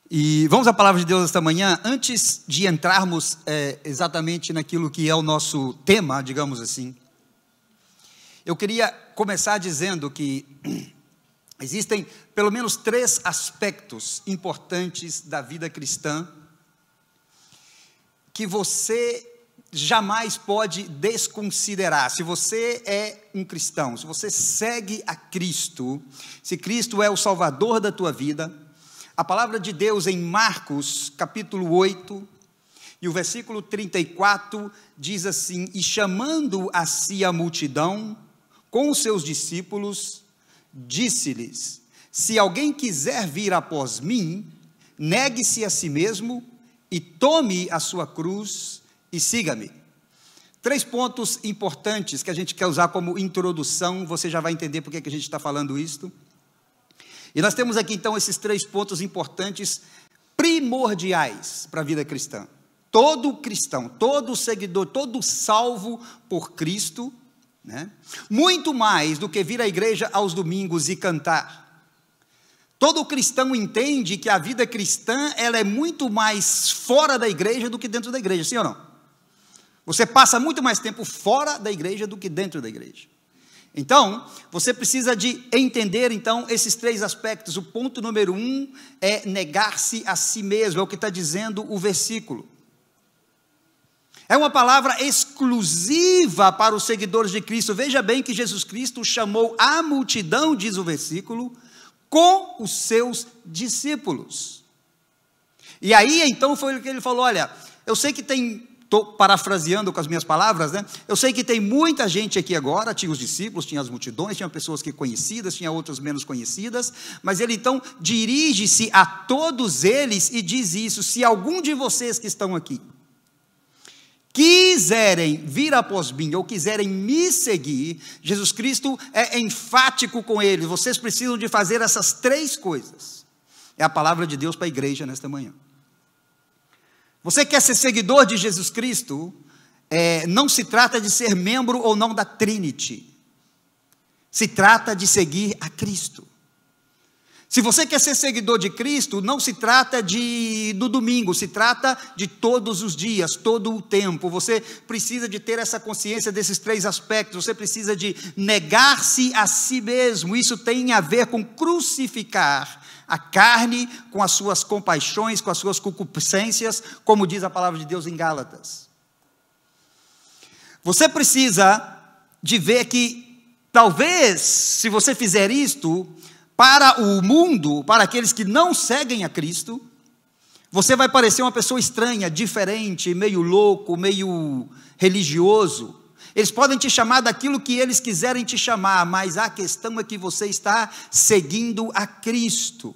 E vamos à palavra de Deus esta manhã. Antes de entrarmos exatamente naquilo que é o nosso tema, digamos assim, eu queria começar dizendo que existem pelo menos 3 aspectos importantes da vida cristã que você jamais pode desconsiderar. Se você é um cristão, se você segue a Cristo, se Cristo é o Salvador da tua vida, a palavra de Deus em Marcos, capítulo 8, e o versículo 34, diz assim: e chamando a si a multidão, com os seus discípulos, disse-lhes: se alguém quiser vir após mim, negue-se a si mesmo, e tome a sua cruz, e siga-me. 3 pontos importantes que a gente quer usar como introdução, você já vai entender por que a gente está falando isto. E nós temos aqui então esses 3 pontos importantes, primordiais para a vida cristã. Todo cristão, todo seguidor, todo salvo por Cristo, né? Muito mais do que vir à igreja aos domingos e cantar. Todo cristão entende que a vida cristã, ela é muito mais fora da igreja do que dentro da igreja, sim ou não? Você passa muito mais tempo fora da igreja do que dentro da igreja. Então, você precisa de entender, então, esses 3 aspectos. O ponto número 1 é negar-se a si mesmo, é o que está dizendo o versículo. É uma palavra exclusiva para os seguidores de Cristo. Veja bem que Jesus Cristo chamou a multidão, diz o versículo, com os seus discípulos. E aí, então, foi o que ele falou: olha, eu sei que tem... Estou parafraseando com as minhas palavras, né? Eu sei que tem muita gente aqui agora, tinha os discípulos, tinha as multidões, tinha pessoas que conhecidas, tinha outras menos conhecidas, mas ele então dirige-se a todos eles e diz isso: se algum de vocês que estão aqui quiserem vir após mim, ou quiserem me seguir, Jesus Cristo é enfático com eles: vocês precisam de fazer essas 3 coisas. É a palavra de Deus para a igreja nesta manhã. Você quer ser seguidor de Jesus Cristo, não se trata de ser membro ou não da Trinity, se trata de seguir a Cristo. Se você quer ser seguidor de Cristo, não se trata do domingo, se trata de todos os dias, todo o tempo. Você precisa de ter essa consciência desses 3 aspectos. Você precisa de negar-se a si mesmo. Isso tem a ver com crucificar a carne com as suas compaixões, com as suas concupiscências, como diz a palavra de Deus em Gálatas. Você precisa de ver que, talvez, se você fizer isto, para o mundo, para aqueles que não seguem a Cristo, você vai parecer uma pessoa estranha, diferente, meio louco, meio religioso. Eles podem te chamar daquilo que eles quiserem te chamar, mas a questão é que você está seguindo a Cristo.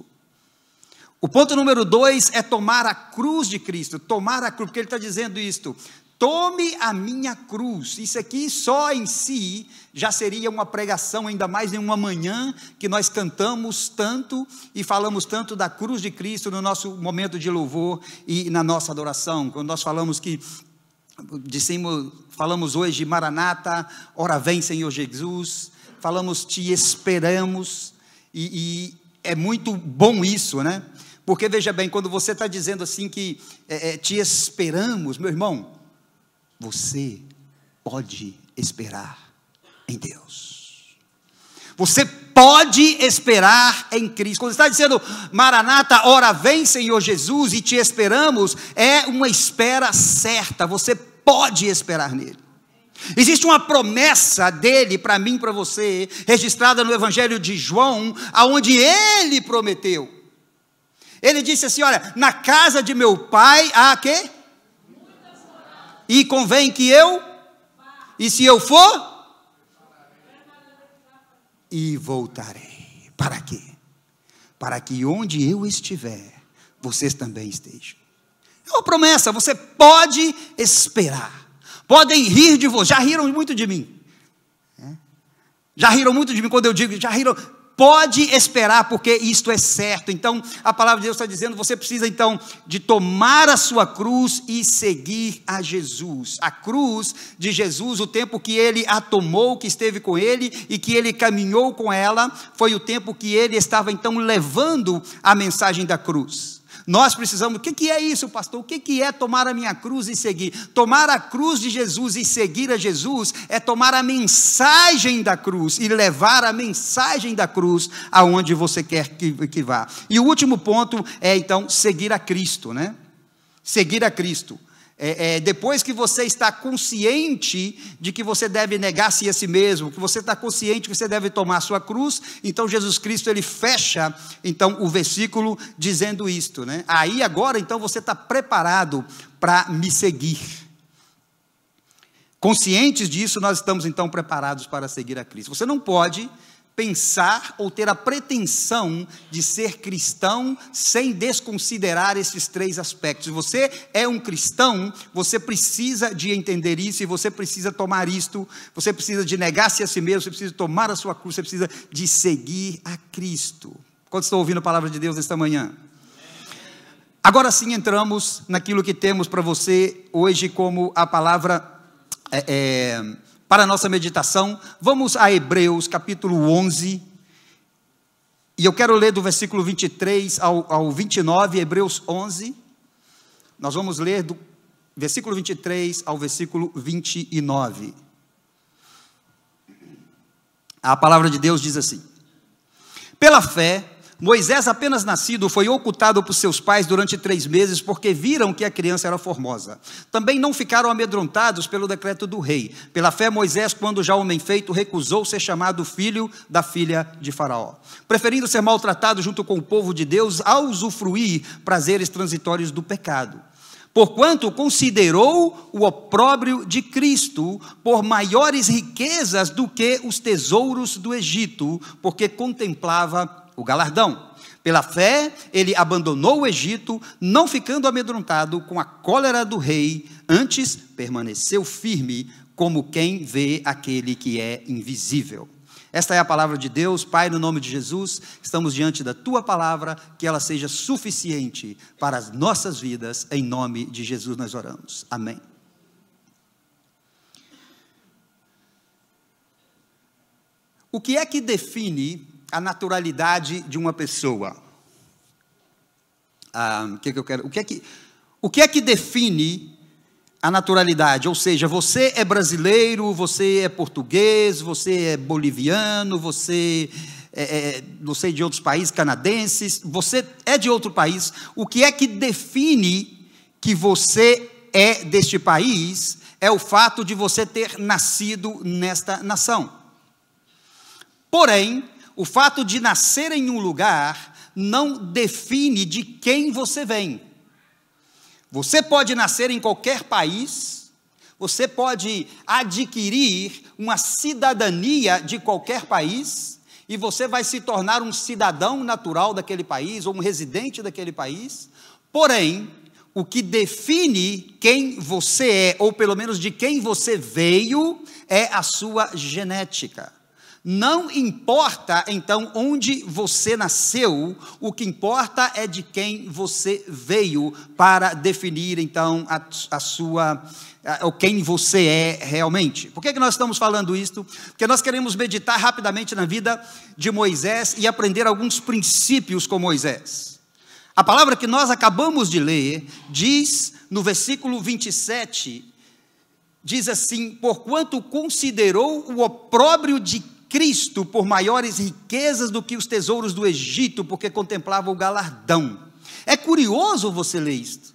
O ponto número 2 é tomar a cruz de Cristo, tomar a cruz, porque ele está dizendo isto: tome a minha cruz. Isso aqui só em si já seria uma pregação, ainda mais em uma manhã que nós cantamos tanto e falamos tanto da cruz de Cristo no nosso momento de louvor e na nossa adoração. Quando nós falamos falamos hoje, Maranata, ora vem Senhor Jesus, falamos te esperamos, e é muito bom isso, né? Porque veja bem, quando você está dizendo assim que te esperamos, meu irmão, você pode esperar em Deus. Você pode esperar em Cristo. Quando está dizendo Maranata, ora vem Senhor Jesus, e te esperamos, é uma espera certa. Você pode esperar nele. Existe uma promessa dele para mim e para você, registrada no Evangelho de João, aonde ele prometeu. Ele disse assim: olha, na casa de meu pai há quê? E convém que eu, e se eu for, e voltarei. Para quê? Para que onde eu estiver, vocês também estejam. É uma promessa, você pode esperar. Podem rir de você, já riram muito de mim. Já riram muito de mim quando eu digo, já riram. Pode esperar, porque isto é certo. Então, a palavra de Deus está dizendo, você precisa então de tomar a sua cruz e seguir a Jesus. A cruz de Jesus, o tempo que ele a tomou, que esteve com ele e que ele caminhou com ela, foi o tempo que ele estava então levando a mensagem da cruz. Nós precisamos, o que é isso, pastor? O que é tomar a minha cruz e seguir? Tomar a cruz de Jesus e seguir a Jesus é tomar a mensagem da cruz e levar a mensagem da cruz aonde você quer que vá. E o último ponto é, então, seguir a Cristo, né? Seguir a Cristo. Depois que você está consciente de que você deve negar-se a si mesmo, que você está consciente que você deve tomar a sua cruz, então Jesus Cristo, ele fecha, então, o versículo dizendo isto, né? Aí agora, então, você está preparado para me seguir. Conscientes disso, nós estamos, então, preparados para seguir a Cristo. Você não pode pensar ou ter a pretensão de ser cristão sem desconsiderar esses três aspectos. Se você é um cristão, você precisa de entender isso, e você precisa tomar isto, você precisa de negar-se a si mesmo, você precisa tomar a sua cruz, você precisa de seguir a Cristo. Quantos estão ouvindo a palavra de Deus esta manhã? Agora sim entramos naquilo que temos para você hoje como a palavra para a nossa meditação. Vamos a Hebreus capítulo 11, e eu quero ler do versículo 23 ao 29, Hebreus 11, nós vamos ler do versículo 23 ao versículo 29, a palavra de Deus diz assim: pela fé, Moisés, apenas nascido, foi ocultado por seus pais durante 3 meses, porque viram que a criança era formosa. Também não ficaram amedrontados pelo decreto do rei. Pela fé, Moisés, quando já homem feito, recusou ser chamado filho da filha de Faraó, preferindo ser maltratado junto com o povo de Deus, a usufruir prazeres transitórios do pecado. Porquanto considerou o opróbrio de Cristo por maiores riquezas do que os tesouros do Egito, porque contemplava o galardão. Pela fé, ele abandonou o Egito, não ficando amedrontado com a cólera do rei, antes permaneceu firme, como quem vê aquele que é invisível. Esta é a palavra de Deus. Pai, no nome de Jesus, estamos diante da tua palavra, que ela seja suficiente para as nossas vidas, em nome de Jesus nós oramos. Amém. O que é que define a naturalidade de uma pessoa? O que é que define a naturalidade? Ou seja, você é brasileiro, você é português, você é boliviano, você não sei, de outros países, canadenses, você é de outro país. O que é que define que você é deste país é o fato de você ter nascido nesta nação. Porém, o fato de nascer em um lugar não define de quem você vem. Você pode nascer em qualquer país, você pode adquirir uma cidadania de qualquer país, e você vai se tornar um cidadão natural daquele país, ou um residente daquele país. Porém, o que define quem você é, ou pelo menos de quem você veio, é a sua genética. Não importa, então, onde você nasceu, o que importa é de quem você veio, para definir, então, quem você é realmente. Por que nós estamos falando isso? Porque nós queremos meditar rapidamente na vida de Moisés e aprender alguns princípios com Moisés. A palavra que nós acabamos de ler diz, no versículo 27, diz assim: porquanto considerou o opróbrio de Cristo por maiores riquezas do que os tesouros do Egito, porque contemplava o galardão. É curioso você ler isto,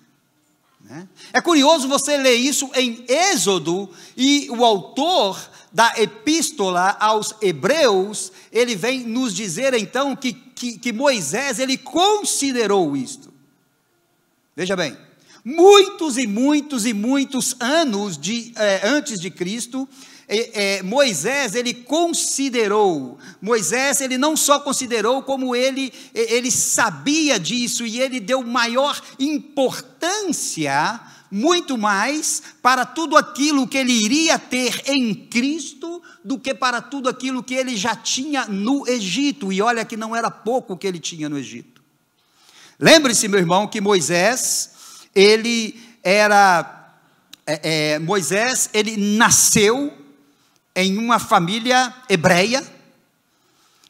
né? É curioso você ler isso em Êxodo, e o autor da epístola aos Hebreus, ele vem nos dizer então que Moisés, ele considerou isto. Veja bem, muitos e muitos e muitos anos antes de Cristo, Moisés, ele considerou. Moisés, ele não só considerou, como ele sabia disso, e ele deu maior importância, muito mais, para tudo aquilo que ele iria ter em Cristo, do que para tudo aquilo que ele já tinha no Egito. E olha que não era pouco o que ele tinha no Egito. Lembre-se, meu irmão, que Moisés, ele nasceu em uma família hebreia,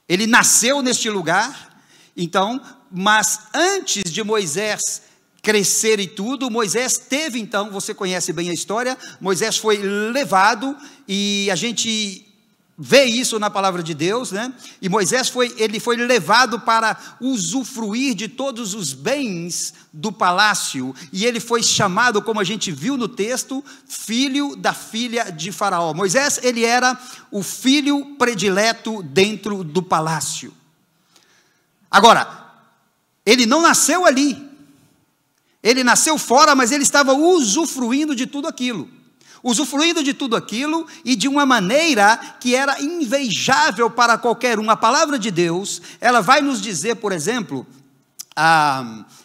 ele nasceu neste lugar. Então, mas antes de Moisés crescer e tudo, Moisés teve então, você conhece bem a história, Moisés foi levado, e a gente vê isso na palavra de Deus, né? E Moisés foi levado para usufruir de todos os bens do palácio, e ele foi chamado, como a gente viu no texto, filho da filha de Faraó. Moisés, ele era o filho predileto dentro do palácio. Agora, ele não nasceu ali, ele nasceu fora, mas ele estava usufruindo de tudo aquilo. Usufruindo de tudo aquilo e de uma maneira que era invejável para qualquer um. A palavra de Deus, ela vai nos dizer, por exemplo,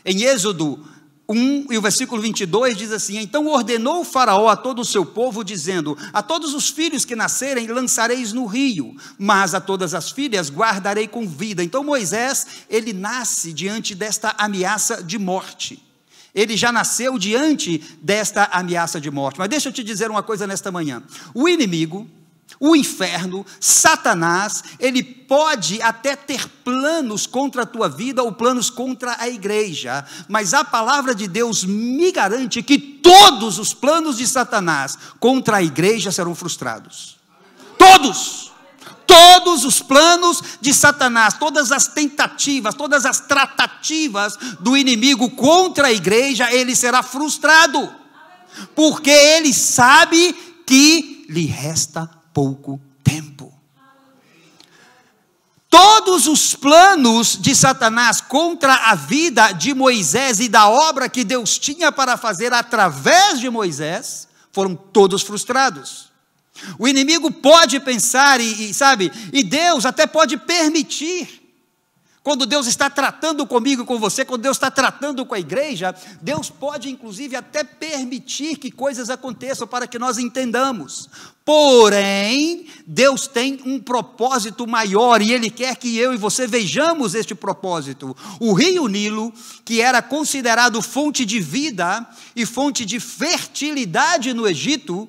em Êxodo 1 e o versículo 22 diz assim: então ordenou o Faraó a todo o seu povo, dizendo: a todos os filhos que nascerem lançareis no rio, mas a todas as filhas guardarei com vida. Então Moisés, ele nasce diante desta ameaça de morte. Ele já nasceu diante desta ameaça de morte. Mas deixa eu te dizer uma coisa nesta manhã. O inimigo, o inferno, Satanás, ele pode até ter planos contra a tua vida ou planos contra a igreja, mas a palavra de Deus me garante que todos os planos de Satanás contra a igreja serão frustrados. Todos! Todos os planos de Satanás, todas as tentativas, todas as tratativas do inimigo contra a igreja, ele será frustrado, porque ele sabe que lhe resta pouco tempo. Todos os planos de Satanás contra a vida de Moisés e da obra que Deus tinha para fazer através de Moisés, foram todos frustrados. O inimigo pode pensar e Deus até pode permitir, quando Deus está tratando comigo e com você, quando Deus está tratando com a igreja, Deus pode inclusive até permitir que coisas aconteçam para que nós entendamos. Porém, Deus tem um propósito maior e Ele quer que eu e você vejamos este propósito. O rio Nilo, que era considerado fonte de vida e fonte de fertilidade no Egito,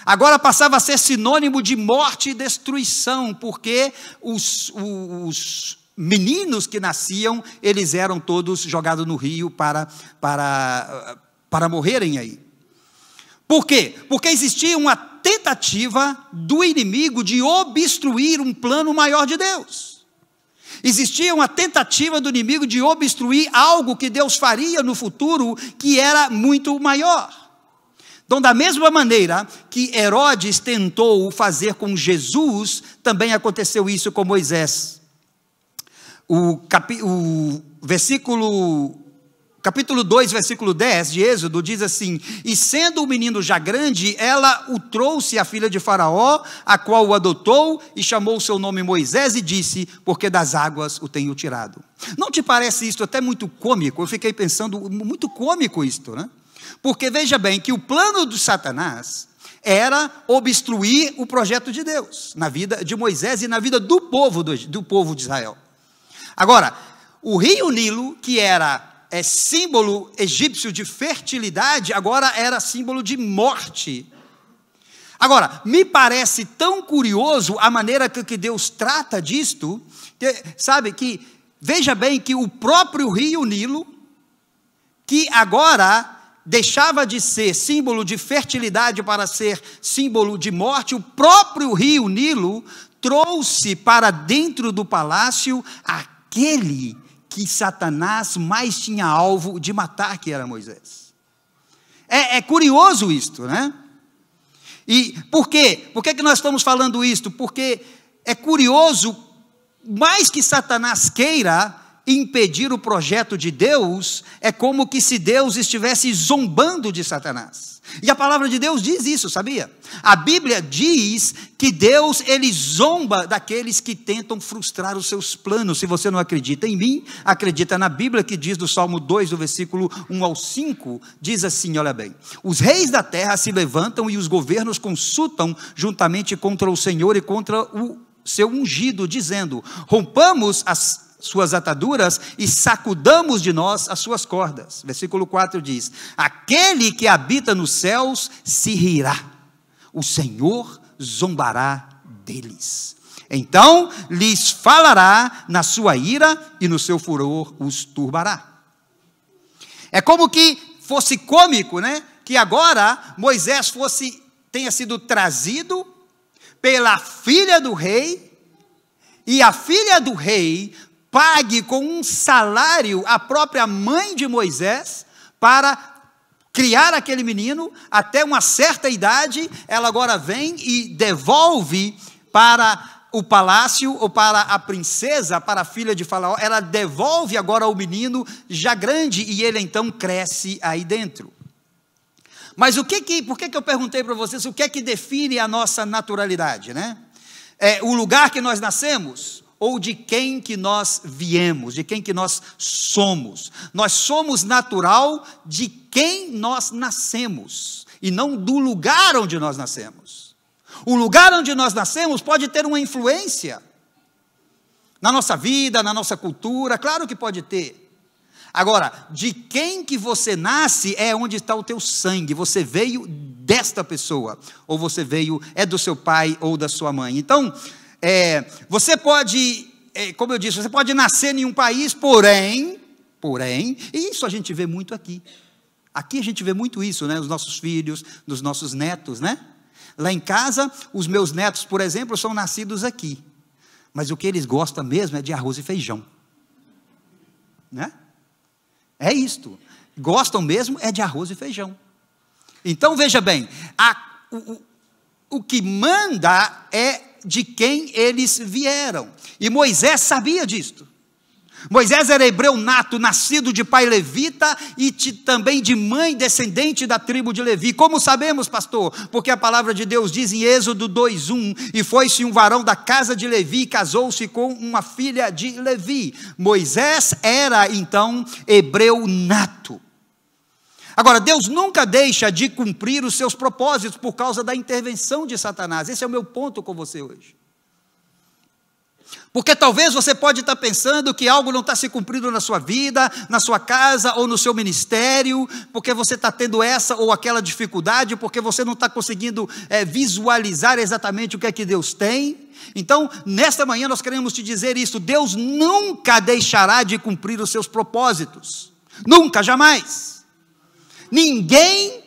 agora passava a ser sinônimo de morte e destruição, porque os meninos que nasciam, eles eram todos jogados no rio para morrerem aí. Por quê? Porque existia uma tentativa do inimigo de obstruir um plano maior de Deus. Existia uma tentativa do inimigo de obstruir algo que Deus faria no futuro, que era muito maior. Então, da mesma maneira que Herodes tentou fazer com Jesus, também aconteceu isso com Moisés. Capítulo 2, versículo 10 de Êxodo, diz assim: e sendo o menino já grande, ela o trouxe à filha de Faraó, a qual o adotou, e chamou o seu nome Moisés, e disse: porque das águas o tenho tirado. Não te parece isso até muito cômico? Eu fiquei pensando, muito cômico isto, né? Porque veja bem que o plano de Satanás era obstruir o projeto de Deus na vida de Moisés e na vida do povo de Israel. Agora, o rio Nilo, que era símbolo egípcio de fertilidade, agora era símbolo de morte. Agora, me parece tão curioso a maneira que Deus trata disto, veja bem que o próprio rio Nilo, que agora deixava de ser símbolo de fertilidade para ser símbolo de morte, o próprio rio Nilo trouxe para dentro do palácio aquele que Satanás mais tinha alvo de matar, que era Moisés. É curioso isto, né? E por quê? Por que nós estamos falando isto? Porque é curioso, mais que Satanás queira impedir o projeto de Deus, é como que se Deus estivesse zombando de Satanás. E a palavra de Deus diz isso, sabia? A Bíblia diz que Deus, ele zomba daqueles que tentam frustrar os seus planos. Se você não acredita em mim, acredita na Bíblia, que diz do Salmo 2, do versículo 1 ao 5, diz assim, olha bem: os reis da terra se levantam e os governos consultam juntamente contra o Senhor e contra o seu ungido, dizendo: rompamos as suas ataduras e sacudamos de nós as suas cordas. Versículo 4 diz: aquele que habita nos céus se rirá, o Senhor zombará deles. Então lhes falará na sua ira e no seu furor os turbará. É como que fosse cômico, né? Que agora Moisés tenha sido trazido pela filha do rei, e a filha do rei pague com um salário a própria mãe de Moisés para criar aquele menino até uma certa idade. Ela agora vem e devolve para o palácio, ou para a princesa, para a filha de Faraó, ela devolve agora o menino já grande, e ele então cresce aí dentro. Mas por que eu perguntei para vocês o que é que define a nossa naturalidade, né? É o lugar que nós nascemos, ou de quem que nós viemos, de quem que nós somos. Nós somos natural de quem nós nascemos, e não do lugar onde nós nascemos. O lugar onde nós nascemos pode ter uma influência na nossa vida, na nossa cultura, claro que pode ter. Agora, de quem que você nasce é onde está o teu sangue. Você veio desta pessoa, ou você veio, é do seu pai ou da sua mãe. Então, você pode, como eu disse, você pode nascer em um país, porém, e isso a gente vê muito aqui. Aqui a gente vê muito isso, né? Os nossos filhos, dos nossos netos, né? Lá em casa, os meus netos, por exemplo, são nascidos aqui. Mas o que eles gostam mesmo é de arroz e feijão. Né? É isto. Gostam mesmo é de arroz e feijão. Então, veja bem, o que manda é de quem eles vieram. E Moisés sabia disto. Moisés era hebreu nato, nascido de pai levita e também de mãe descendente da tribo de Levi. Como sabemos, pastor? Porque a palavra de Deus diz em Êxodo 2:1, e foi-se um varão da casa de Levi e casou-se com uma filha de Levi. Moisés era então hebreu nato. Agora, Deus nunca deixa de cumprir os seus propósitos por causa da intervenção de Satanás. Esse é o meu ponto com você hoje. Porque talvez você pode estar pensando que algo não está se cumprindo na sua vida, na sua casa ou no seu ministério, porque você está tendo essa ou aquela dificuldade, porque você não está conseguindo visualizar exatamente o que é que Deus tem. Então, nesta manhã nós queremos te dizer isso: Deus nunca deixará de cumprir os seus propósitos. Nunca, jamais. Ninguém,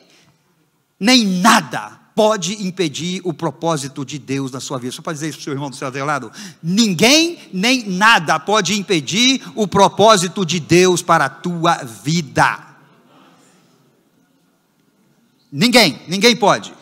nem nada pode impedir o propósito de Deus na sua vida. Só para dizer isso para o seu irmão do seu lado: ninguém nem nada pode impedir o propósito de Deus para a tua vida. Ninguém pode.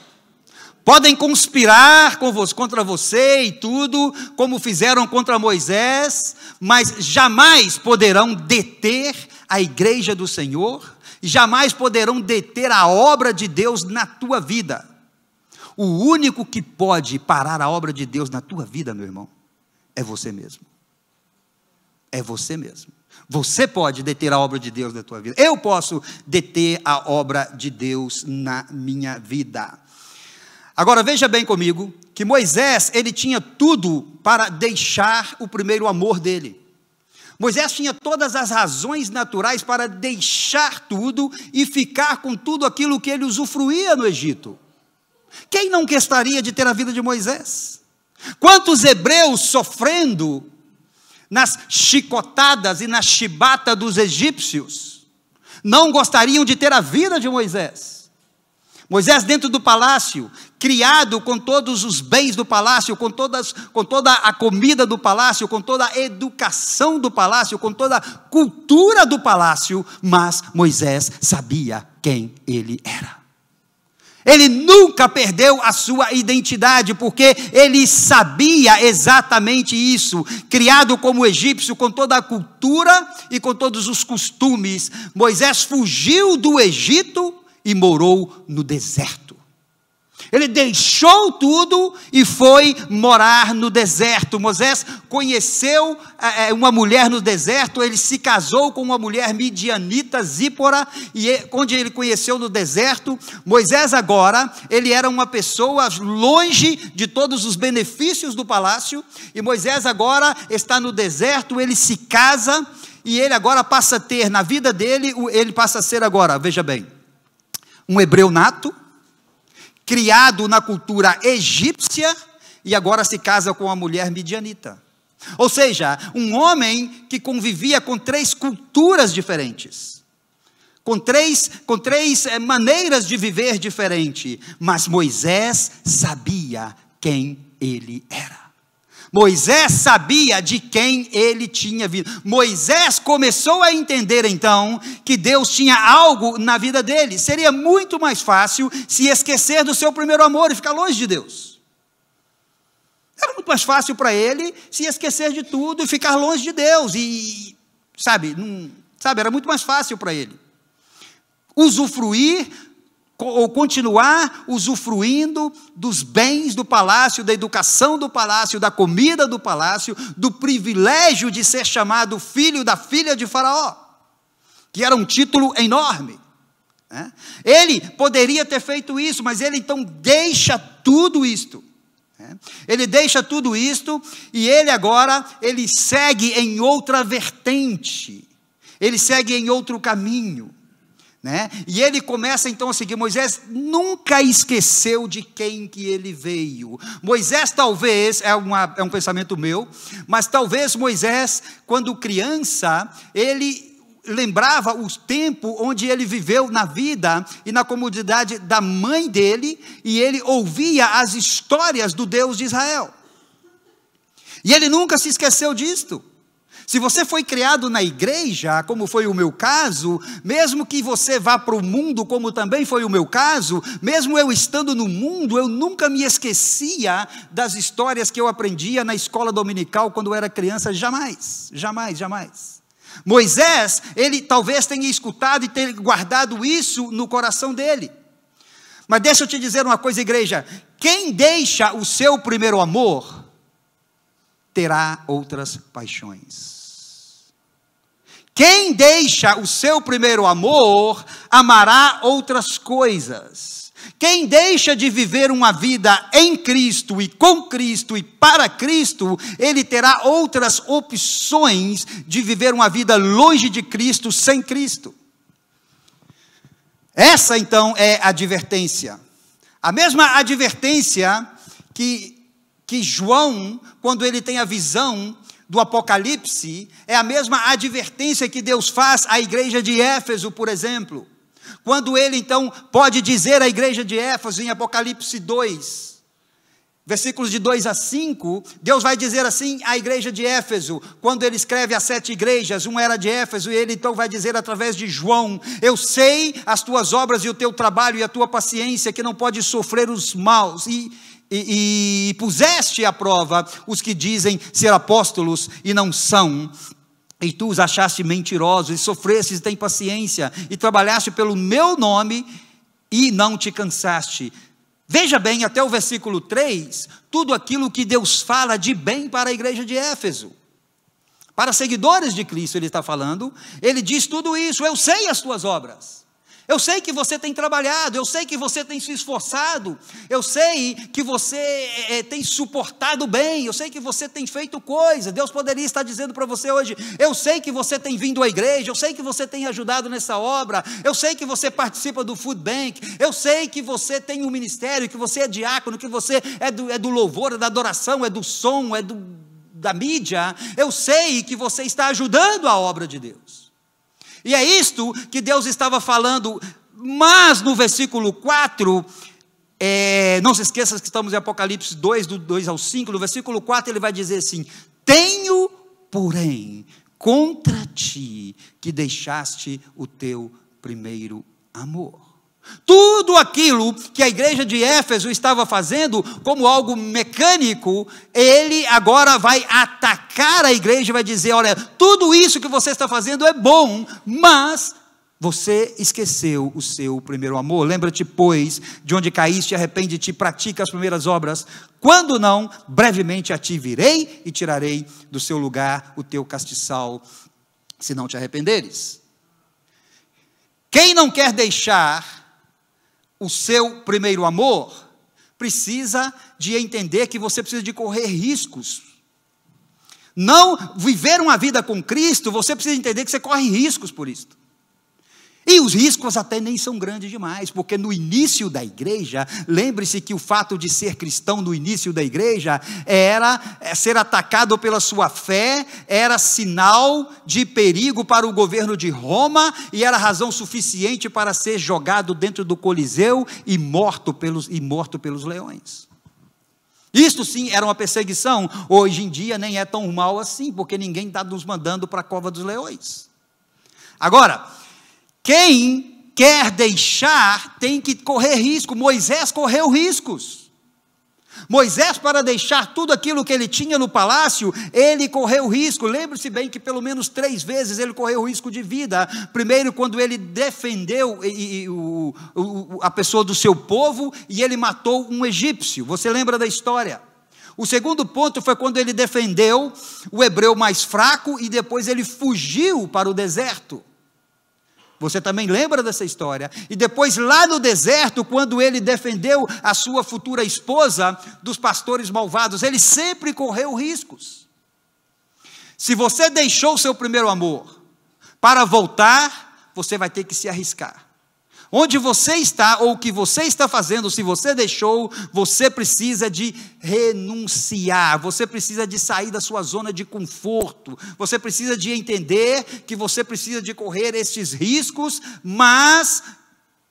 Podem conspirar contra você e tudo, como fizeram contra Moisés, mas jamais poderão deter a igreja do Senhor, jamais poderão deter a obra de Deus na tua vida. O único que pode parar a obra de Deus na tua vida, meu irmão, é você mesmo. É você mesmo. Você pode deter a obra de Deus na tua vida. Eu posso deter a obra de Deus na minha vida. Agora veja bem comigo, que Moisés, ele tinha tudo para deixar o primeiro amor dele. Moisés tinha todas as razões naturais para deixar tudo e ficar com tudo aquilo que ele usufruía no Egito. Quem não gostaria de ter a vida de Moisés? Quantos hebreus sofrendo nas chicotadas e na chibata dos egípcios não gostariam de ter a vida de Moisés? Moisés dentro do palácio, criado com todos os bens do palácio, com toda a comida do palácio, com toda a educação do palácio, com toda a cultura do palácio, mas Moisés sabia quem ele era. Ele nunca perdeu a sua identidade, porque ele sabia exatamente isso. Criado como egípcio, com toda a cultura e com todos os costumes, Moisés fugiu do Egito e morou no deserto. Ele deixou tudo e foi morar no deserto. Moisés conheceu uma mulher no deserto, ele se casou com uma mulher midianita, Zípora, e onde ele conheceu no deserto. Moisés agora, ele era uma pessoa longe de todos os benefícios do palácio, e Moisés agora está no deserto, ele se casa, e ele agora passa a ter, na vida dele, ele passa a ser agora, veja bem, um hebreu nato, criado na cultura egípcia, e agora se casa com uma mulher midianita. Ou seja, um homem que convivia com 3 culturas diferentes, com três maneiras de viver diferente, mas Moisés sabia quem ele era. Moisés sabia de quem ele tinha vindo. Moisés começou a entender então que Deus tinha algo na vida dele. Seria muito mais fácil se esquecer do seu primeiro amor e ficar longe de Deus. Era muito mais fácil para ele se esquecer de tudo e ficar longe de Deus. E, era muito mais fácil para ele usufruir ou continuar usufruindo dos bens do palácio, da educação do palácio, da comida do palácio, do privilégio de ser chamado filho da filha de Faraó, que era um título enorme. Ele poderia ter feito isso, mas ele então deixa tudo isto. Ele deixa tudo isto e ele segue em outra vertente, ele segue em outro caminho. E ele começa então a seguir. Moisés nunca esqueceu de quem que ele veio. Moisés talvez, é um pensamento meu, mas talvez Moisés, quando criança, ele lembrava o tempo onde ele viveu na vida e na comunidade da mãe dele, e ele ouvia as histórias do Deus de Israel. E ele nunca se esqueceu disto. Se você foi criado na igreja, como foi o meu caso, mesmo que você vá para o mundo, como também foi o meu caso, mesmo eu estando no mundo, eu nunca me esquecia das histórias que eu aprendia na escola dominical quando eu era criança, jamais, jamais, jamais. Moisés, ele talvez tenha escutado e tenha guardado isso no coração dele. Mas deixa eu te dizer uma coisa, igreja, quem deixa o seu primeiro amor, terá outras paixões. Quem deixa o seu primeiro amor, amará outras coisas. Quem deixa de viver uma vida em Cristo e com Cristo e para Cristo, ele terá outras opções de viver uma vida longe de Cristo, sem Cristo. Essa então é a advertência. A mesma advertência que João, quando ele tem a visão do Apocalipse, é a mesma advertência que Deus faz à igreja de Éfeso, por exemplo. Quando ele então pode dizer à igreja de Éfeso, em Apocalipse 2, versículos de 2 a 5, Deus vai dizer assim à igreja de Éfeso, quando ele escreve as 7 igrejas, uma era de Éfeso, e ele então vai dizer através de João: eu sei as tuas obras e o teu trabalho e a tua paciência, que não pode sofrer os maus, e puseste à prova os que dizem ser apóstolos e não são, e tu os achaste mentirosos, e sofrestes e tem paciência, e trabalhaste pelo meu nome, e não te cansaste. Veja bem, até o versículo 3, tudo aquilo que Deus fala de bem para a igreja de Éfeso. Para seguidores de Cristo ele está falando, ele diz tudo isso: eu sei as tuas obras. Eu sei que você tem trabalhado, eu sei que você tem se esforçado, eu sei que você tem suportado bem, eu sei que você tem feito coisa. Deus poderia estar dizendo para você hoje: eu sei que você tem vindo à igreja, eu sei que você tem ajudado nessa obra, eu sei que você participa do Food Bank, eu sei que você tem um ministério, que você é diácono, que você é do louvor, é da adoração, é do som, é da mídia. Eu sei que você está ajudando a obra de Deus. E é isto que Deus estava falando, mas no versículo 4, não se esqueça que estamos em Apocalipse 2, do 2 ao 5, no versículo 4 ele vai dizer assim: tenho, porém, contra ti que deixaste o teu primeiro amor. Tudo aquilo que a igreja de Éfeso estava fazendo como algo mecânico, ele agora vai atacar a igreja e vai dizer: olha, tudo isso que você está fazendo é bom, mas você esqueceu o seu primeiro amor. Lembra-te, pois, de onde caíste, arrepende-te e pratica as primeiras obras. Quando não, brevemente a ti virei e tirarei do seu lugar o teu castiçal, se não te arrependeres. Quem não quer deixar o seu primeiro amor, precisa de entender que você precisa de correr riscos. Não viver uma vida com Cristo, você precisa entender que você corre riscos por isso. E os riscos até nem são grandes demais, porque no início da igreja, lembre-se que o fato de ser cristão no início da igreja era ser atacado pela sua fé, era sinal de perigo para o governo de Roma e era razão suficiente para ser jogado dentro do Coliseu e morto pelos leões. Isto sim era uma perseguição. Hoje em dia nem é tão mal assim, porque ninguém está nos mandando para a cova dos leões. Agora, quem quer deixar tem que correr risco. Moisés correu riscos. Moisés, para deixar tudo aquilo que ele tinha no palácio, ele correu risco. Lembre-se bem que pelo menos 3 vezes ele correu risco de vida. Primeiro, quando ele defendeu a pessoa do seu povo e ele matou um egípcio. Você lembra da história? O segundo ponto foi quando ele defendeu o hebreu mais fraco e depois ele fugiu para o deserto. Você também lembra dessa história? E depois lá no deserto, quando ele defendeu a sua futura esposa dos pastores malvados, ele sempre correu riscos. Se você deixou o seu primeiro amor para voltar, você vai ter que se arriscar. Onde você está, ou o que você está fazendo, se você deixou, você precisa de renunciar, você precisa de sair da sua zona de conforto, você precisa de entender que você precisa de correr estes riscos, mas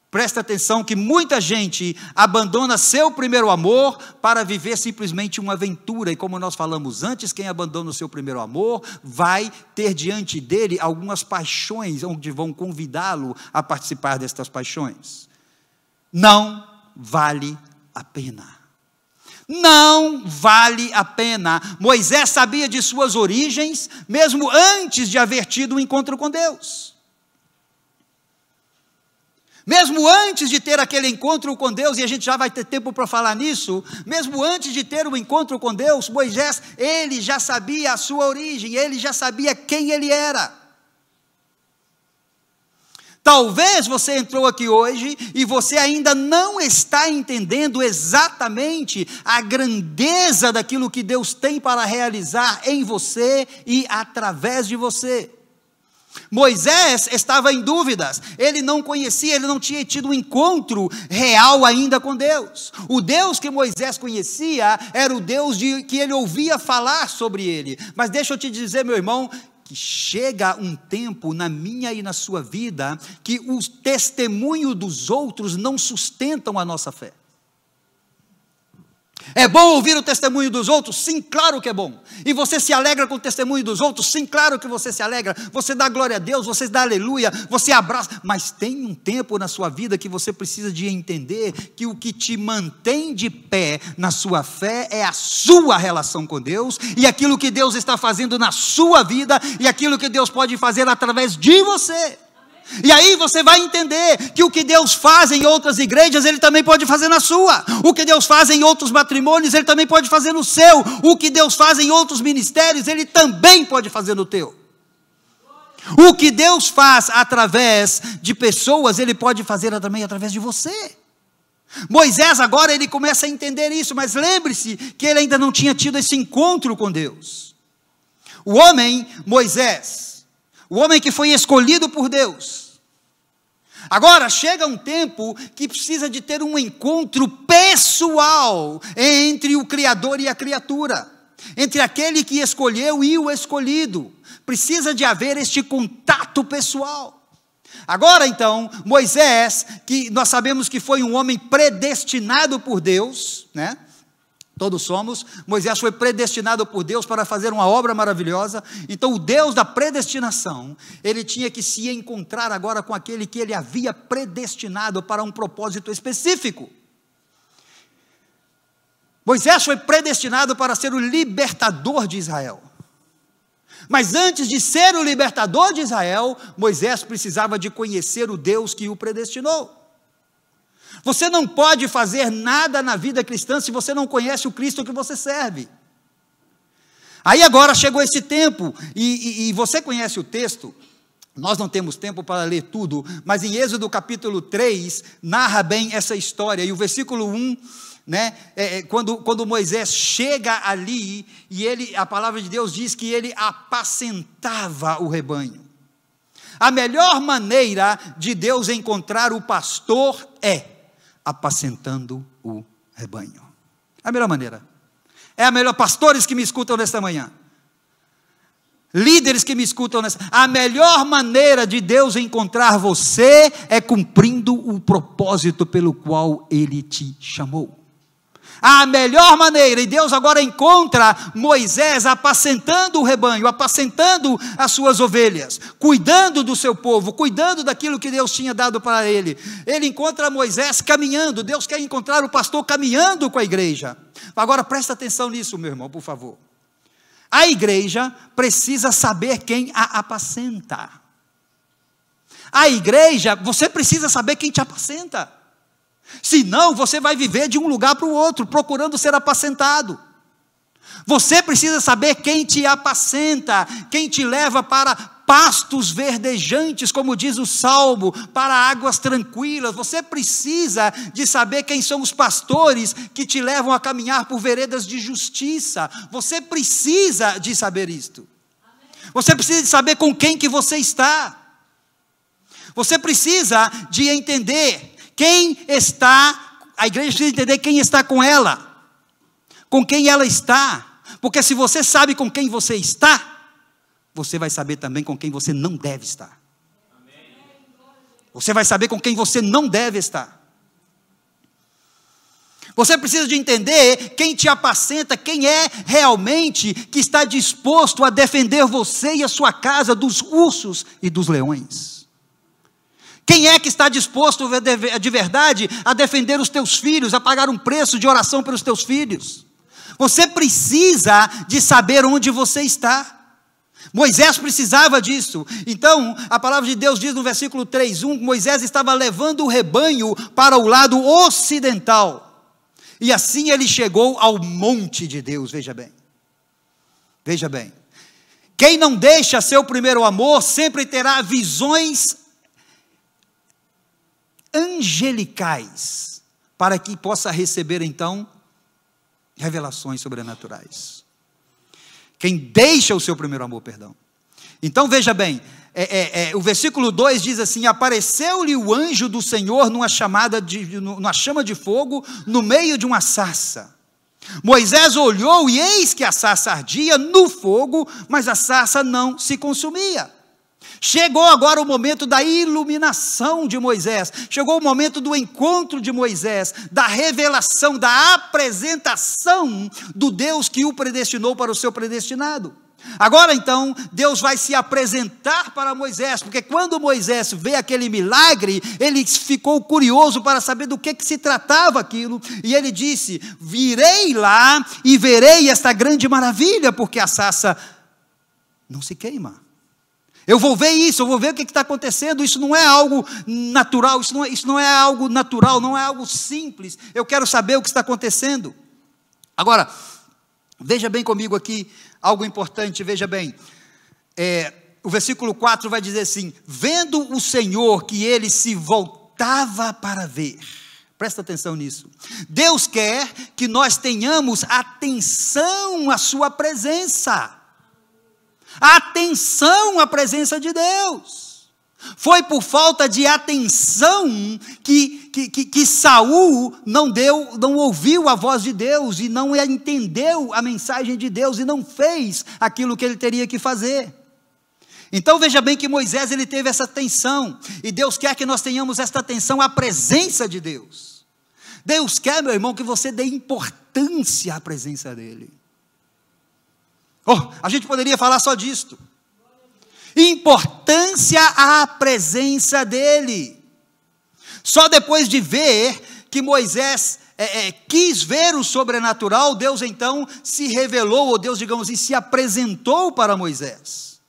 presta atenção que muita gente abandona seu primeiro amor para viver simplesmente uma aventura, e como nós falamos antes, quem abandona o seu primeiro amor vai ter diante dele algumas paixões, onde vão convidá-lo a participar destas paixões. Não vale a pena. Não vale a pena. Moisés sabia de suas origens, mesmo antes de haver tido um encontro com Deus. Mesmo antes de ter aquele encontro com Deus, e a gente já vai ter tempo para falar nisso, mesmo antes de ter o encontro com Deus, Moisés, ele já sabia a sua origem, ele já sabia quem ele era. Talvez você entrou aqui hoje e você ainda não está entendendo exatamente a grandeza daquilo que Deus tem para realizar em você e através de você. Moisés estava em dúvidas, ele não conhecia, ele não tinha tido um encontro real ainda com Deus. O Deus que Moisés conhecia era o Deus que ele ouvia falar sobre ele. Mas deixa eu te dizer, meu irmão, que chega um tempo na minha e na sua vida que o testemunho dos outros não sustentam a nossa fé. É bom ouvir o testemunho dos outros? Sim, claro que é bom. E você se alegra com o testemunho dos outros? Sim, claro que você se alegra. Você dá glória a Deus, você dá aleluia, você abraça. Mas tem um tempo na sua vida que você precisa de entender que o que te mantém de pé na sua fé é a sua relação com Deus e aquilo que Deus está fazendo na sua vida e aquilo que Deus pode fazer através de você. E aí você vai entender que o que Deus faz em outras igrejas, Ele também pode fazer na sua. O que Deus faz em outros matrimônios, Ele também pode fazer no seu. O que Deus faz em outros ministérios, Ele também pode fazer no teu. O que Deus faz através de pessoas, Ele pode fazer também através de você. Moisés agora ele começa a entender isso, mas lembre-se que ele ainda não tinha tido esse encontro com Deus. O homem, Moisés, o homem que foi escolhido por Deus. Agora chega um tempo que precisa de ter um encontro pessoal entre o Criador e a criatura, entre aquele que escolheu e o escolhido. Precisa de haver este contato pessoal. Agora então, Moisés, que nós sabemos que foi um homem predestinado por Deus, né? Todos somos. Moisés foi predestinado por Deus para fazer uma obra maravilhosa. Então o Deus da predestinação, ele tinha que se encontrar agora com aquele que ele havia predestinado para um propósito específico. Moisés foi predestinado para ser o libertador de Israel. Mas antes de ser o libertador de Israel, Moisés precisava de conhecer o Deus que o predestinou. Você não pode fazer nada na vida cristã se você não conhece o Cristo que você serve. Aí agora chegou esse tempo, e você conhece o texto, nós não temos tempo para ler tudo, mas em Êxodo capítulo 3, narra bem essa história, e o versículo 1, né, quando Moisés chega ali, e a palavra de Deus diz que ele apacentava o rebanho. A melhor maneira de Deus encontrar o pastor é apacentando o rebanho. A melhor maneira. É a melhor, pastores que me escutam nesta manhã. Líderes que me escutam nessa, a melhor maneira de Deus encontrar você é cumprindo o propósito pelo qual Ele te chamou. A melhor maneira, e Deus agora encontra Moisés apacentando o rebanho, apacentando as suas ovelhas, cuidando do seu povo, cuidando daquilo que Deus tinha dado para ele. Ele encontra Moisés caminhando, Deus quer encontrar o pastor caminhando com a igreja. Agora presta atenção nisso, meu irmão, por favor. A igreja precisa saber quem a apacenta. A igreja, você precisa saber quem te apacenta. Senão você vai viver de um lugar para o outro, procurando ser apacentado. Você precisa saber quem te apacenta, quem te leva para pastos verdejantes, como diz o Salmo, para águas tranquilas. Você precisa de saber quem são os pastores que te levam a caminhar por veredas de justiça. Você precisa de saber isto. Você precisa de saber com quem que você está. Você precisa de entender quem está, a igreja precisa entender quem está com ela, com quem ela está, porque se você sabe com quem você está, você vai saber também com quem você não deve estar. Você vai saber com quem você não deve estar. Você precisa de entender quem te apacenta, quem é realmente que está disposto a defender você e a sua casa dos ursos e dos leões. Quem é que está disposto de verdade a defender os teus filhos, a pagar um preço de oração pelos teus filhos? Você precisa de saber onde você está. Moisés precisava disso. Então, a palavra de Deus diz no versículo 3:1, Moisés estava levando o rebanho para o lado ocidental. E assim ele chegou ao monte de Deus, veja bem. Veja bem. Quem não deixa seu primeiro amor, sempre terá visões angelicais, para que possa receber então revelações sobrenaturais. Quem deixa o seu primeiro amor, perdão. Então veja bem, o versículo 2 diz assim: apareceu-lhe o anjo do Senhor numa chama de fogo, no meio de uma sarça. Moisés olhou e eis que a sarça ardia no fogo, mas a sarça não se consumia. Chegou agora o momento da iluminação de Moisés, chegou o momento do encontro de Moisés, da revelação, da apresentação do Deus que o predestinou para o seu predestinado. Agora então, Deus vai se apresentar para Moisés, porque quando Moisés vê aquele milagre, ele ficou curioso para saber do que se tratava aquilo, e ele disse: virei lá e verei esta grande maravilha, porque a sarça não se queima. Eu vou ver isso, eu vou ver o que está acontecendo. Isso não é algo natural, isso não é algo natural, não é algo simples. Eu quero saber o que está acontecendo. Agora, veja bem comigo aqui, algo importante, veja bem. O versículo 4 vai dizer assim: vendo o Senhor que ele se voltava para ver. Presta atenção nisso. Deus quer que nós tenhamos atenção à sua presença. Atenção à presença de Deus. Foi por falta de atenção que Saul não ouviu a voz de Deus e não entendeu a mensagem de Deus e não fez aquilo que ele teria que fazer. Então veja bem que Moisés ele teve essa atenção, e Deus quer que nós tenhamos esta atenção à presença de Deus. Deus quer, meu irmão, que você dê importância à presença dele. A gente poderia falar só disto. Importância à presença dele. Só depois de ver que Moisés quis ver o sobrenatural, Deus então se revelou, ou Deus, digamos assim, se apresentou para Moisés.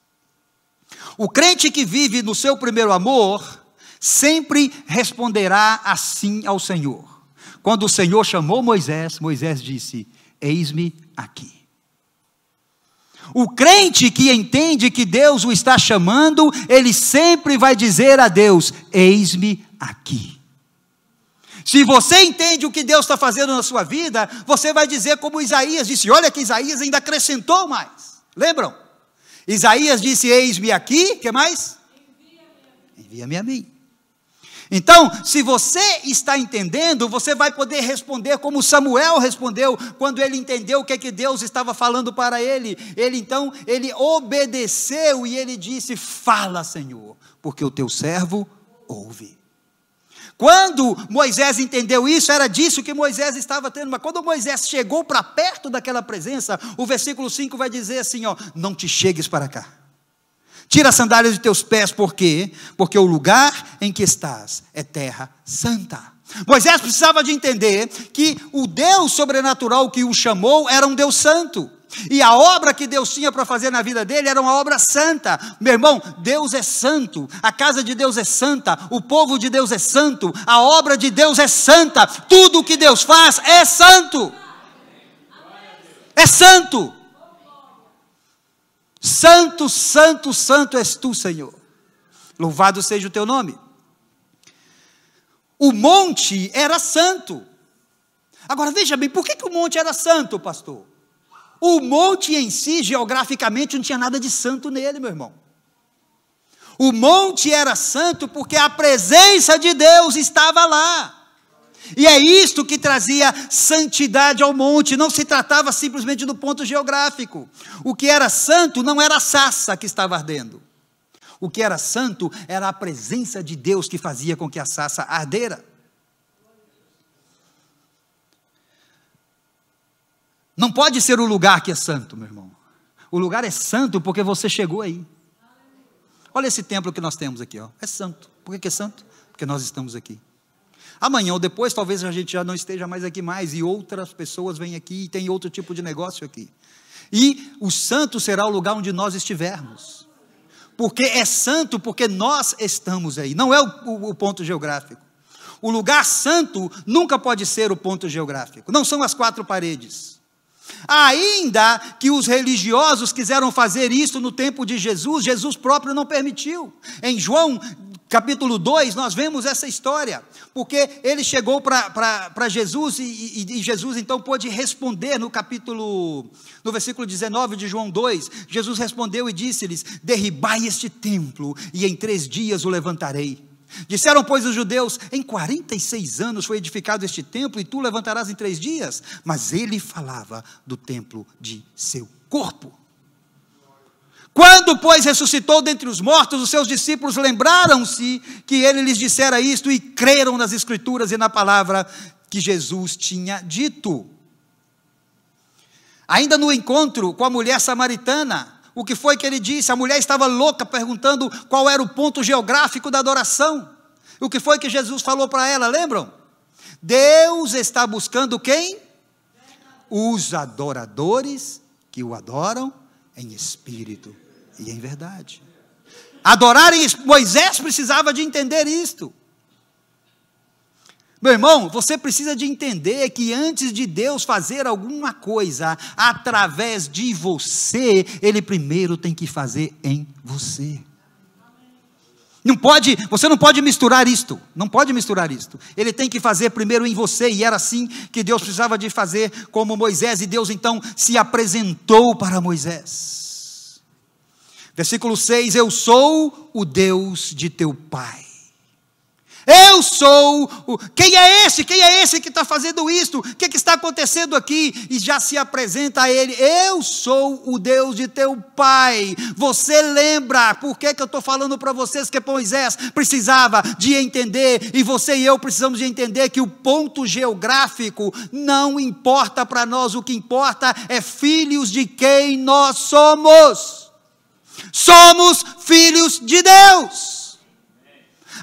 O crente que vive no seu primeiro amor, sempre responderá assim ao Senhor. Quando o Senhor chamou Moisés, Moisés disse: eis-me aqui. O crente que entende que Deus o está chamando, ele sempre vai dizer a Deus: eis-me aqui. Se você entende o que Deus está fazendo na sua vida, você vai dizer como Isaías disse. Olha que Isaías ainda acrescentou mais. Lembram? Isaías disse: eis-me aqui, o que mais? envia-me a mim. Então, se você está entendendo, você vai poder responder como Samuel respondeu, quando ele entendeu o que Deus estava falando para ele. Ele obedeceu e ele disse: fala, Senhor, porque o teu servo ouve. Quando Moisés entendeu isso, era disso que Moisés estava tendo, mas quando Moisés chegou para perto daquela presença, o versículo 5 vai dizer assim, não te chegues para cá. Tira as sandálias de teus pés, por quê? Porque o lugar em que estás é terra santa. Moisés precisava de entender que o Deus sobrenatural que o chamou era um Deus santo. E a obra que Deus tinha para fazer na vida dele era uma obra santa. Meu irmão, Deus é santo, a casa de Deus é santa, o povo de Deus é santo, a obra de Deus é santa, tudo o que Deus faz é santo. É santo. Santo, santo, santo és tu, Senhor. Louvado seja o teu nome. O monte era santo. Agora veja bem, por que o monte era santo, pastor? O monte em si, geograficamente, não tinha nada de santo nele, meu irmão. O monte era santo porque a presença de Deus estava lá. E é isto que trazia santidade ao monte, não se tratava simplesmente do ponto geográfico. O que era santo não era a sarça que estava ardendo. O que era santo era a presença de Deus que fazia com que a sarça ardera. Não pode ser o lugar que é santo, meu irmão. O lugar é santo porque você chegou aí. Olha esse templo que nós temos aqui, é santo. Por que é santo? Porque nós estamos aqui. Amanhã ou depois, talvez a gente já não esteja mais aqui mais, e outras pessoas vêm aqui e tem outro tipo de negócio aqui. E o santo será o lugar onde nós estivermos. Porque é santo, porque nós estamos aí, não é o ponto geográfico. O lugar santo nunca pode ser o ponto geográfico, não são as quatro paredes. Ainda que os religiosos quiseram fazer isso no tempo de Jesus, Jesus próprio não permitiu. Em João capítulo 2, nós vemos essa história, porque ele chegou para Jesus, e Jesus então pôde responder no versículo 19 de João 2, Jesus respondeu e disse-lhes: derribai este templo, e em 3 dias o levantarei. Disseram, pois, os judeus: em 46 anos foi edificado este templo, e tu levantarás em 3 dias? Mas ele falava do templo de seu corpo. Quando, pois, ressuscitou dentre os mortos, os seus discípulos lembraram-se que ele lhes dissera isto, e creram nas Escrituras e na palavra que Jesus tinha dito. Ainda no encontro com a mulher samaritana, o que foi que ele disse? A mulher estava louca, perguntando qual era o ponto geográfico da adoração. O que foi que Jesus falou para ela, lembram? Deus está buscando quem? Os adoradores que o adoram em espírito e em verdade. Moisés precisava de entender isto. Meu irmão, você precisa de entender que antes de Deus fazer alguma coisa através de você, Ele primeiro tem que fazer em você. Você não pode misturar isto, não pode misturar isto. Ele tem que fazer primeiro em você, e era assim que Deus precisava de fazer como Moisés, e Deus então se apresentou para Moisés. Versículo 6, eu sou o Deus de teu pai. Eu sou, quem é esse que está fazendo isto? O que está acontecendo aqui? E já se apresenta a ele: eu sou o Deus de teu pai. Você lembra, por que eu estou falando para vocês que Moisés precisava de entender, e você e eu precisamos de entender que o ponto geográfico não importa para nós, o que importa é filhos de quem nós somos. Somos filhos de Deus.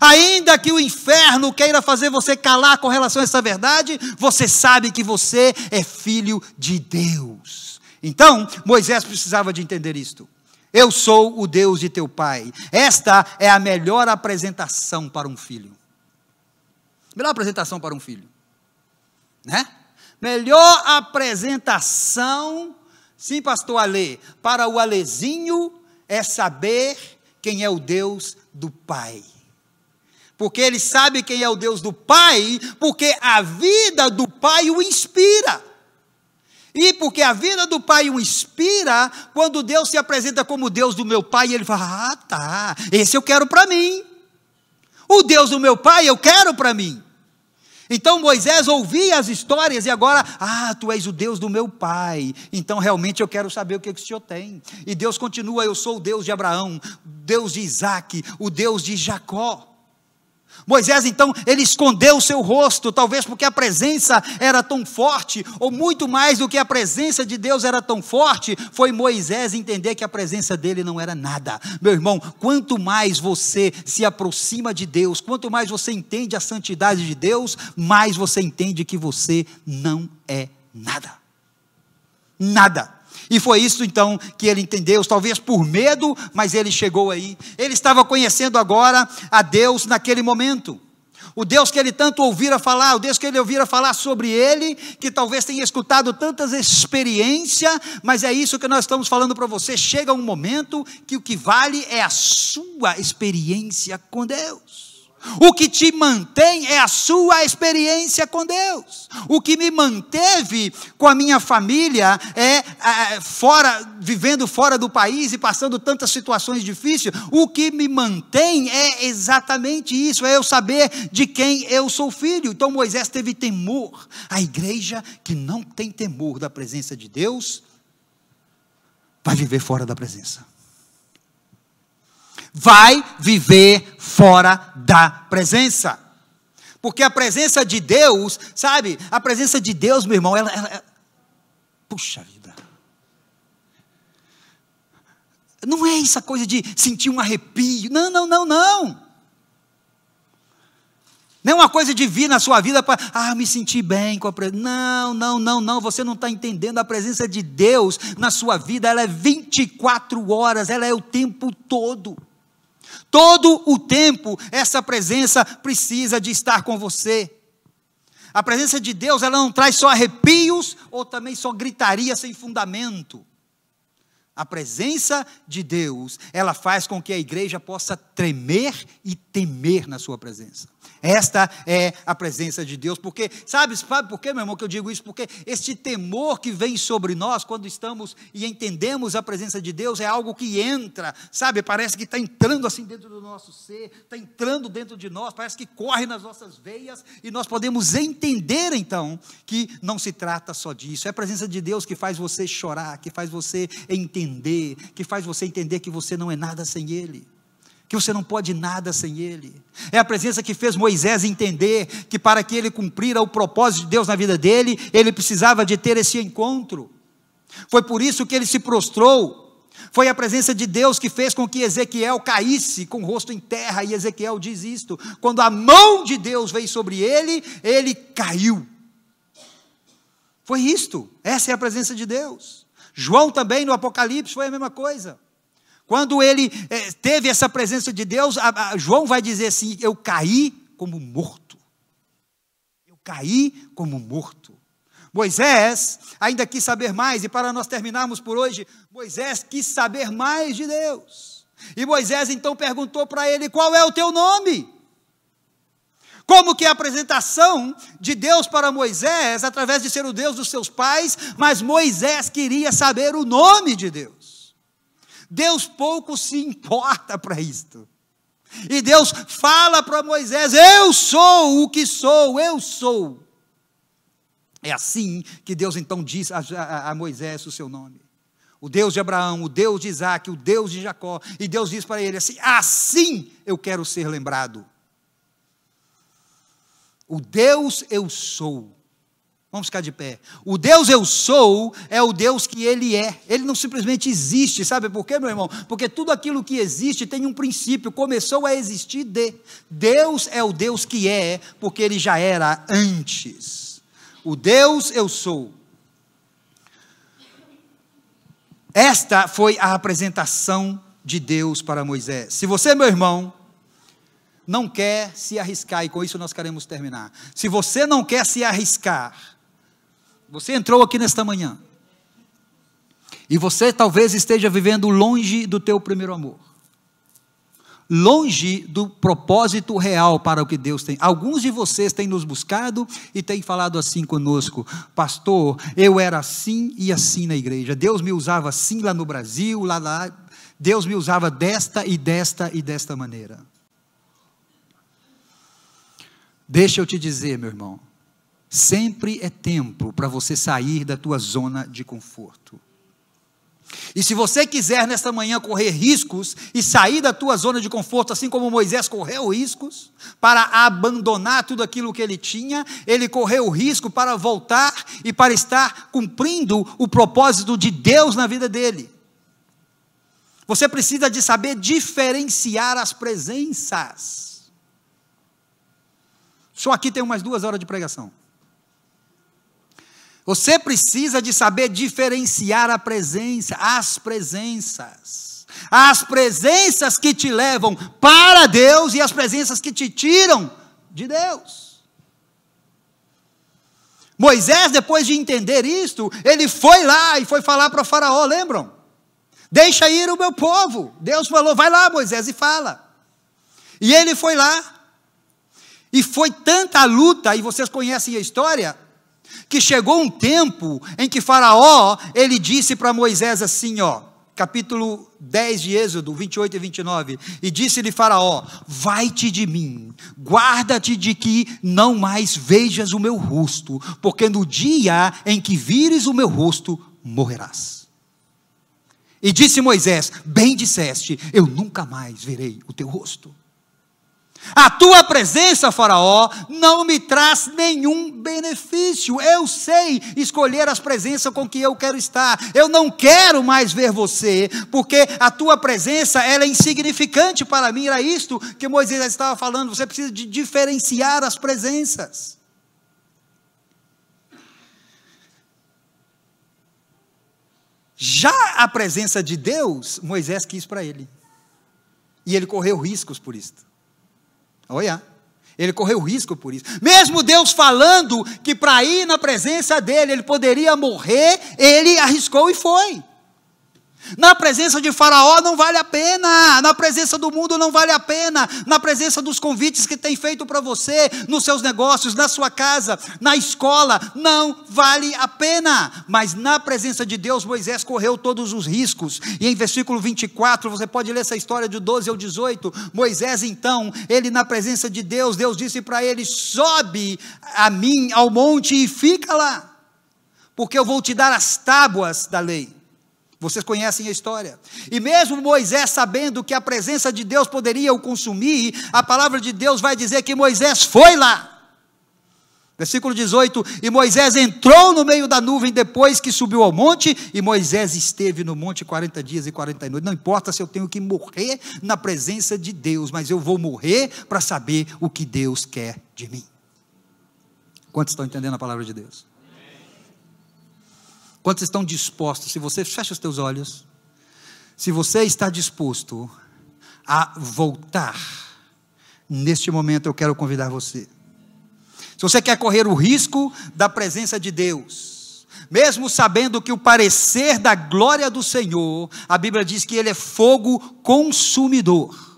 Ainda que o inferno queira fazer você calar com relação a essa verdade, você sabe que você é filho de Deus. Então, Moisés precisava de entender isto. Eu sou o Deus de teu pai. Esta é a melhor apresentação para um filho. Melhor apresentação para um filho, né? Melhor apresentação, sim, pastor Alê, para o Alezinho é saber quem é o Deus do pai. Porque ele sabe quem é o Deus do pai, porque a vida do pai o inspira. E porque a vida do pai o inspira, quando Deus se apresenta como Deus do meu pai, ele fala: ah, tá, esse eu quero para mim. O Deus do meu pai eu quero para mim. Então Moisés ouvia as histórias e agora, tu és o Deus do meu pai, então realmente eu quero saber o que o Senhor tem. E Deus continua, eu sou o Deus de Abraão, Deus de Isaac, o Deus de Jacó. Moisés então, ele escondeu o seu rosto, talvez porque a presença era tão forte, ou muito mais do que a presença de Deus era tão forte, foi Moisés entender que a presença dele não era nada. Meu irmão, quanto mais você se aproxima de Deus, quanto mais você entende a santidade de Deus, mais você entende que você não é nada. Nada. E foi isso então que ele entendeu, talvez por medo, mas ele chegou aí. Ele estava conhecendo agora a Deus naquele momento. O Deus que ele tanto ouvira falar, o Deus que ele ouvira falar sobre ele, que talvez tenha escutado tantas experiências, mas é isso que nós estamos falando para você. Chega um momento que o que vale é a sua experiência com Deus. O que te mantém é a sua experiência com Deus. O que me manteve com a minha família vivendo fora do país e passando tantas situações difíceis. O que me mantém é exatamente isso, é eu saber de quem eu sou filho. Então Moisés teve temor. A igreja que não tem temor da presença de Deus, vai viver fora da presença. Vai viver fora da presença, porque a presença de Deus, sabe, a presença de Deus, meu irmão, ela puxa vida, não é essa coisa de sentir um arrepio, não, não é uma coisa de vir na sua vida para, me sentir bem com a presença, não, você não está entendendo. A presença de Deus na sua vida, ela é 24 horas, ela é o tempo todo. Todo o tempo, essa presença precisa de estar com você. A presença de Deus, ela não traz só arrepios, ou também só gritaria sem fundamento. A presença de Deus, ela faz com que a igreja possa tremer e temer na sua presença. Esta é a presença de Deus, porque, sabe por que, meu irmão, que eu digo isso? Porque este temor que vem sobre nós, quando estamos e entendemos a presença de Deus, é algo que entra, sabe, parece que está entrando assim dentro do nosso ser, está entrando dentro de nós, parece que corre nas nossas veias, e nós podemos entender então, que não se trata só disso, é a presença de Deus que faz você chorar, que faz você entender, que faz você entender que você não é nada sem Ele, que você não pode nada sem Ele. É a presença que fez Moisés entender que para que ele cumprira o propósito de Deus na vida dele, ele precisava de ter esse encontro. Foi por isso que ele se prostrou. Foi a presença de Deus que fez com que Ezequiel caísse com o rosto em terra, e Ezequiel diz isto: quando a mão de Deus veio sobre ele, ele caiu. Foi isto, essa é a presença de Deus. João também no Apocalipse foi a mesma coisa. Quando ele teve essa presença de Deus, João vai dizer assim: eu caí como morto. Eu caí como morto. Moisés ainda quis saber mais, e para nós terminarmos por hoje, Moisés quis saber mais de Deus. E Moisés então perguntou para ele: qual é o teu nome? Como que a apresentação de Deus para Moisés, através de ser o Deus dos seus pais, mas Moisés queria saber o nome de Deus. Deus pouco se importa para isto. E Deus fala para Moisés: eu sou o que sou, eu sou. É assim que Deus então diz a Moisés o seu nome. O Deus de Abraão, o Deus de Isaac, o Deus de Jacó. E Deus diz para ele assim: assim eu quero ser lembrado. O Deus eu sou. Vamos ficar de pé. O Deus eu sou é o Deus que Ele é. Ele não simplesmente existe. Sabe por quê, meu irmão? Porque tudo aquilo que existe tem um princípio. Começou a existir de. Deus é o Deus que é, porque Ele já era antes. O Deus eu sou. Esta foi a apresentação de Deus para Moisés. Se você, meu irmão, não quer se arriscar, e com isso nós queremos terminar. Se você não quer se arriscar, você entrou aqui nesta manhã, e você talvez esteja vivendo longe do teu primeiro amor, longe do propósito real para o que Deus tem. Alguns de vocês têm nos buscado e têm falado assim conosco: pastor, eu era assim e assim na igreja, Deus me usava assim lá no Brasil, lá, Deus me usava desta e desta e desta maneira. Deixa eu te dizer, meu irmão, sempre é tempo para você sair da tua zona de conforto. E se você quiser nesta manhã correr riscos e sair da tua zona de conforto, assim como Moisés correu riscos para abandonar tudo aquilo que ele tinha, ele correu o risco para voltar e para estar cumprindo o propósito de Deus na vida dele. Você precisa de saber diferenciar as presenças. Só aqui tem umas 2 horas de pregação. Você precisa de saber diferenciar as presenças. As presenças que te levam para Deus e as presenças que te tiram de Deus. Moisés, depois de entender isto, ele foi lá e foi falar para Faraó, lembram? Deixa ir o meu povo. Deus falou, vai lá, Moisés, e fala. E ele foi lá. E foi tanta luta, e vocês conhecem a história, que chegou um tempo em que Faraó, ele disse para Moisés assim, capítulo 10 de Êxodo, 28 e 29, e disse-lhe Faraó, vai-te de mim, guarda-te de que não mais vejas o meu rosto, porque no dia em que vires o meu rosto, morrerás. E disse Moisés, bem disseste, eu nunca mais verei o teu rosto. A tua presença, Faraó, não me traz nenhum benefício. Eu sei escolher as presenças com que eu quero estar. Eu não quero mais ver você, porque a tua presença, ela é insignificante para mim. Era isto que Moisés estava falando. Você precisa de diferenciar as presenças. Já a presença de Deus, Moisés quis para ele. E ele correu riscos por isso. Olha, ele correu risco por isso. Mesmo Deus falando que para ir na presença dele, ele poderia morrer, ele arriscou e foi. Na presença de Faraó não vale a pena, na presença do mundo não vale a pena, na presença dos convites que tem feito para você, nos seus negócios, na sua casa, na escola, não vale a pena. Mas na presença de Deus, Moisés correu todos os riscos. E em versículo 24, você pode ler essa história de 12 ao 18, Moisés então, ele na presença de Deus, Deus disse para ele, sobe a mim ao monte e fica lá, porque eu vou te dar as tábuas da lei. Vocês conhecem a história. E mesmo Moisés sabendo que a presença de Deus poderia o consumir, a palavra de Deus vai dizer que Moisés foi lá. Versículo 18, e Moisés entrou no meio da nuvem depois que subiu ao monte, e Moisés esteve no monte 40 dias e 40 noites. Não importa se eu tenho que morrer na presença de Deus, mas eu vou morrer para saber o que Deus quer de mim. Quantos estão entendendo a palavra de Deus? Quantos estão dispostos, se você fecha os teus olhos, se você está disposto a voltar, neste momento eu quero convidar você. Se você quer correr o risco da presença de Deus, mesmo sabendo que o parecer da glória do Senhor, a Bíblia diz que Ele é fogo consumidor.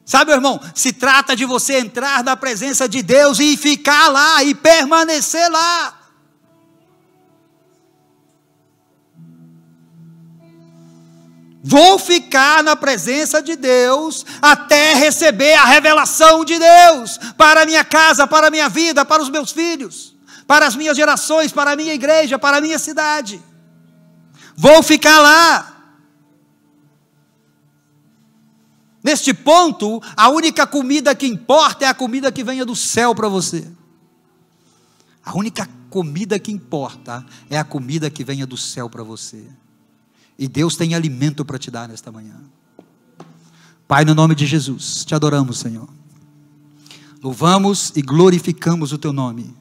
Sabe, meu irmão, se trata de você entrar na presença de Deus e ficar lá, e permanecer lá. Vou ficar na presença de Deus até receber a revelação de Deus para a minha casa, para a minha vida, para os meus filhos, para as minhas gerações, para a minha igreja, para a minha cidade. Vou ficar lá. Neste ponto, a única comida que importa é a comida que venha do céu para você. A única comida que importa é a comida que venha do céu para você. E Deus tem alimento para te dar nesta manhã. Pai, no nome de Jesus, te adoramos, Senhor. Louvamos e glorificamos o teu nome.